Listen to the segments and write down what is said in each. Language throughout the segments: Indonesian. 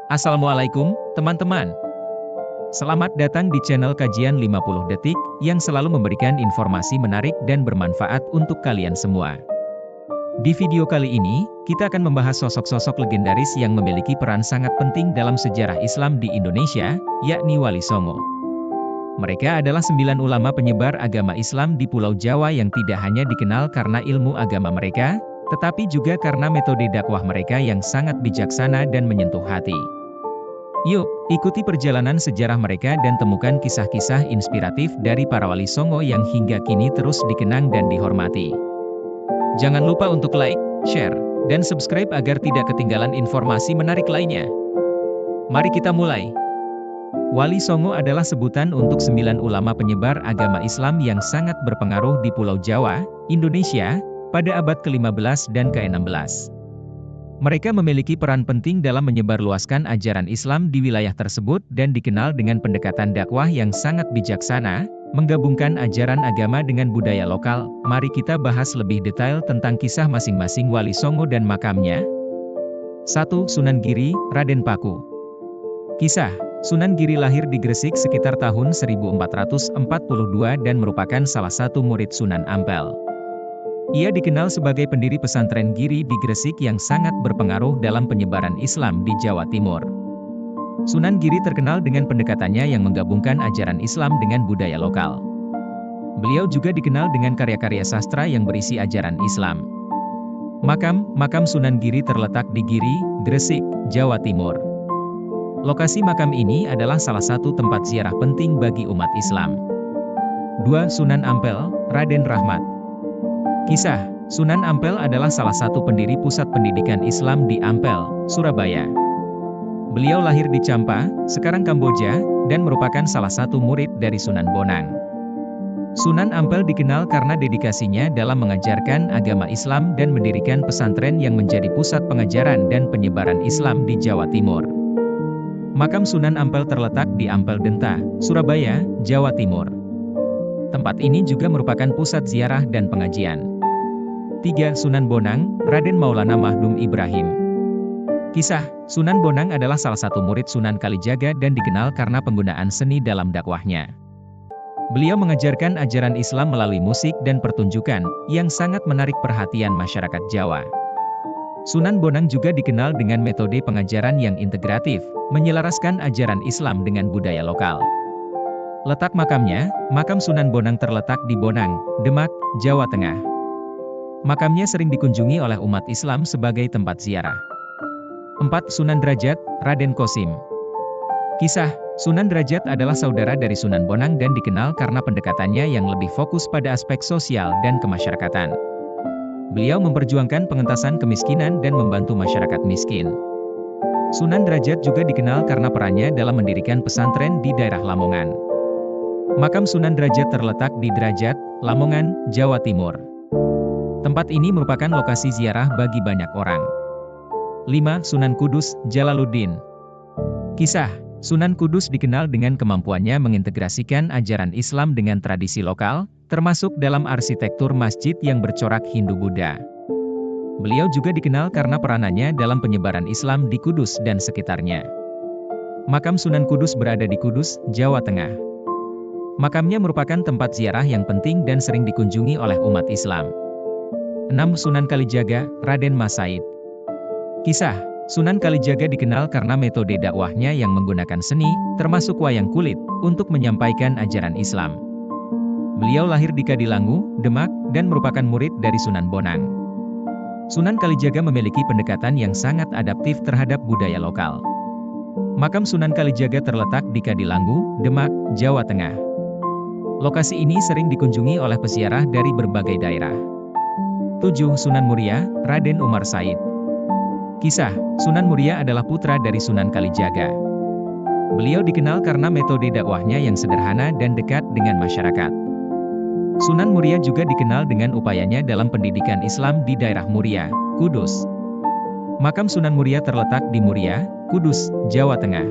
Assalamualaikum, teman-teman. Selamat datang di channel Kajian 50 Detik, yang selalu memberikan informasi menarik dan bermanfaat untuk kalian semua. Di video kali ini, kita akan membahas sosok-sosok legendaris yang memiliki peran sangat penting dalam sejarah Islam di Indonesia, yakni Wali Songo. Mereka adalah 9 ulama penyebar agama Islam di Pulau Jawa yang tidak hanya dikenal karena ilmu agama mereka, tetapi juga karena metode dakwah mereka yang sangat bijaksana dan menyentuh hati. Yuk, ikuti perjalanan sejarah mereka dan temukan kisah-kisah inspiratif dari para wali songo yang hingga kini terus dikenang dan dihormati. Jangan lupa untuk like, share, dan subscribe agar tidak ketinggalan informasi menarik lainnya. Mari kita mulai. Wali Songo adalah sebutan untuk 9 ulama penyebar agama Islam yang sangat berpengaruh di Pulau Jawa, Indonesia, pada abad ke-15 dan ke-16. Mereka memiliki peran penting dalam menyebarluaskan ajaran Islam di wilayah tersebut dan dikenal dengan pendekatan dakwah yang sangat bijaksana, menggabungkan ajaran agama dengan budaya lokal. Mari kita bahas lebih detail tentang kisah masing-masing Wali Songo dan makamnya. 1. Sunan Giri, Raden Paku. Kisah: Sunan Giri lahir di Gresik sekitar tahun 1442 dan merupakan salah satu murid Sunan Ampel. Ia dikenal sebagai pendiri pesantren Giri di Gresik yang sangat berpengaruh dalam penyebaran Islam di Jawa Timur. Sunan Giri terkenal dengan pendekatannya yang menggabungkan ajaran Islam dengan budaya lokal. Beliau juga dikenal dengan karya-karya sastra yang berisi ajaran Islam. Makam Sunan Giri terletak di Giri, Gresik, Jawa Timur. Lokasi makam ini adalah salah satu tempat ziarah penting bagi umat Islam. 2. Sunan Ampel, Raden Rahmat. Kisah: Sunan Ampel adalah salah satu pendiri pusat pendidikan Islam di Ampel, Surabaya. Beliau lahir di Champa, sekarang Kamboja, dan merupakan salah satu murid dari Sunan Bonang. Sunan Ampel dikenal karena dedikasinya dalam mengajarkan agama Islam dan mendirikan pesantren yang menjadi pusat pengajaran dan penyebaran Islam di Jawa Timur. Makam Sunan Ampel terletak di Ampel Denta, Surabaya, Jawa Timur. Tempat ini juga merupakan pusat ziarah dan pengajian. 3. Sunan Bonang, Raden Maulana Mahdum Ibrahim. Kisah: Sunan Bonang adalah salah satu murid Sunan Kalijaga dan dikenal karena penggunaan seni dalam dakwahnya. Beliau mengajarkan ajaran Islam melalui musik dan pertunjukan, yang sangat menarik perhatian masyarakat Jawa. Sunan Bonang juga dikenal dengan metode pengajaran yang integratif, menyelaraskan ajaran Islam dengan budaya lokal. Letak makamnya: makam Sunan Bonang terletak di Bonang, Demak, Jawa Tengah. Makamnya sering dikunjungi oleh umat Islam sebagai tempat ziarah. 4. Sunan Derajat, Raden Kosim. Kisah: Sunan Derajat adalah saudara dari Sunan Bonang dan dikenal karena pendekatannya yang lebih fokus pada aspek sosial dan kemasyarakatan. Beliau memperjuangkan pengentasan kemiskinan dan membantu masyarakat miskin. Sunan Derajat juga dikenal karena perannya dalam mendirikan pesantren di daerah Lamongan. Makam Sunan Derajat terletak di Derajat, Lamongan, Jawa Timur. Tempat ini merupakan lokasi ziarah bagi banyak orang. 5. Sunan Kudus, Jalaluddin. Kisah: Sunan Kudus dikenal dengan kemampuannya mengintegrasikan ajaran Islam dengan tradisi lokal, termasuk dalam arsitektur masjid yang bercorak Hindu-Buddha. Beliau juga dikenal karena peranannya dalam penyebaran Islam di Kudus dan sekitarnya. Makam Sunan Kudus berada di Kudus, Jawa Tengah. Makamnya merupakan tempat ziarah yang penting dan sering dikunjungi oleh umat Islam. 6. Sunan Kalijaga, Raden Mas Said. Kisah: Sunan Kalijaga dikenal karena metode dakwahnya yang menggunakan seni, termasuk wayang kulit, untuk menyampaikan ajaran Islam. Beliau lahir di Kadilangu, Demak, dan merupakan murid dari Sunan Bonang. Sunan Kalijaga memiliki pendekatan yang sangat adaptif terhadap budaya lokal. Makam Sunan Kalijaga terletak di Kadilangu, Demak, Jawa Tengah. Lokasi ini sering dikunjungi oleh peziarah dari berbagai daerah. 7. Sunan Muria, Raden Umar Said. Kisah: Sunan Muria adalah putra dari Sunan Kalijaga. Beliau dikenal karena metode dakwahnya yang sederhana dan dekat dengan masyarakat. Sunan Muria juga dikenal dengan upayanya dalam pendidikan Islam di daerah Muria, Kudus. Makam Sunan Muria terletak di Muria, Kudus, Jawa Tengah.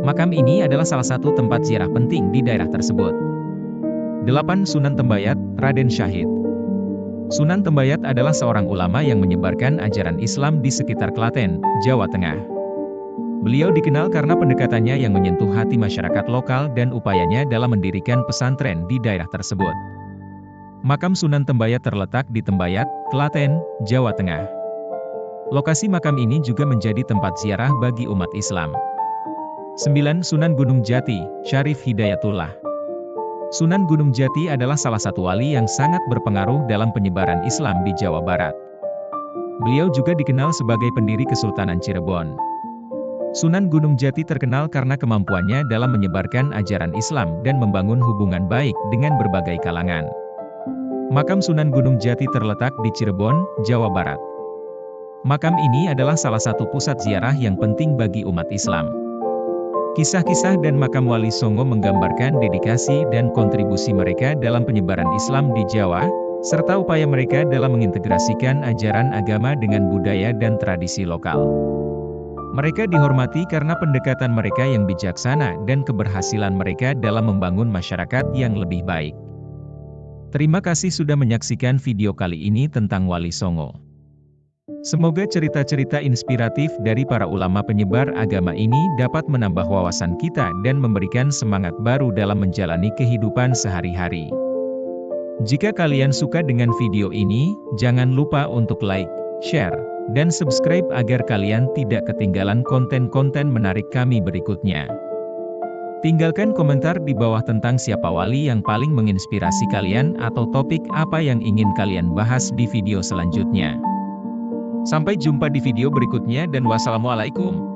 Makam ini adalah salah satu tempat ziarah penting di daerah tersebut. 8. Sunan Tembayat, Raden Syahid. Sunan Tembayat adalah seorang ulama yang menyebarkan ajaran Islam di sekitar Klaten, Jawa Tengah. Beliau dikenal karena pendekatannya yang menyentuh hati masyarakat lokal dan upayanya dalam mendirikan pesantren di daerah tersebut. Makam Sunan Tembayat terletak di Tembayat, Klaten, Jawa Tengah. Lokasi makam ini juga menjadi tempat ziarah bagi umat Islam. 9. Sunan Gunung Jati, Syarif Hidayatullah. Sunan Gunung Jati adalah salah satu wali yang sangat berpengaruh dalam penyebaran Islam di Jawa Barat. Beliau juga dikenal sebagai pendiri Kesultanan Cirebon. Sunan Gunung Jati terkenal karena kemampuannya dalam menyebarkan ajaran Islam dan membangun hubungan baik dengan berbagai kalangan. Makam Sunan Gunung Jati terletak di Cirebon, Jawa Barat. Makam ini adalah salah satu pusat ziarah yang penting bagi umat Islam. Kisah-kisah dan makam Wali Songo menggambarkan dedikasi dan kontribusi mereka dalam penyebaran Islam di Jawa, serta upaya mereka dalam mengintegrasikan ajaran agama dengan budaya dan tradisi lokal. Mereka dihormati karena pendekatan mereka yang bijaksana dan keberhasilan mereka dalam membangun masyarakat yang lebih baik. Terima kasih sudah menyaksikan video kali ini tentang Wali Songo. Semoga cerita-cerita inspiratif dari para ulama penyebar agama ini dapat menambah wawasan kita dan memberikan semangat baru dalam menjalani kehidupan sehari-hari. Jika kalian suka dengan video ini, jangan lupa untuk like, share, dan subscribe agar kalian tidak ketinggalan konten-konten menarik kami berikutnya. Tinggalkan komentar di bawah tentang siapa wali yang paling menginspirasi kalian atau topik apa yang ingin kalian bahas di video selanjutnya. Sampai jumpa di video berikutnya dan wassalamualaikum.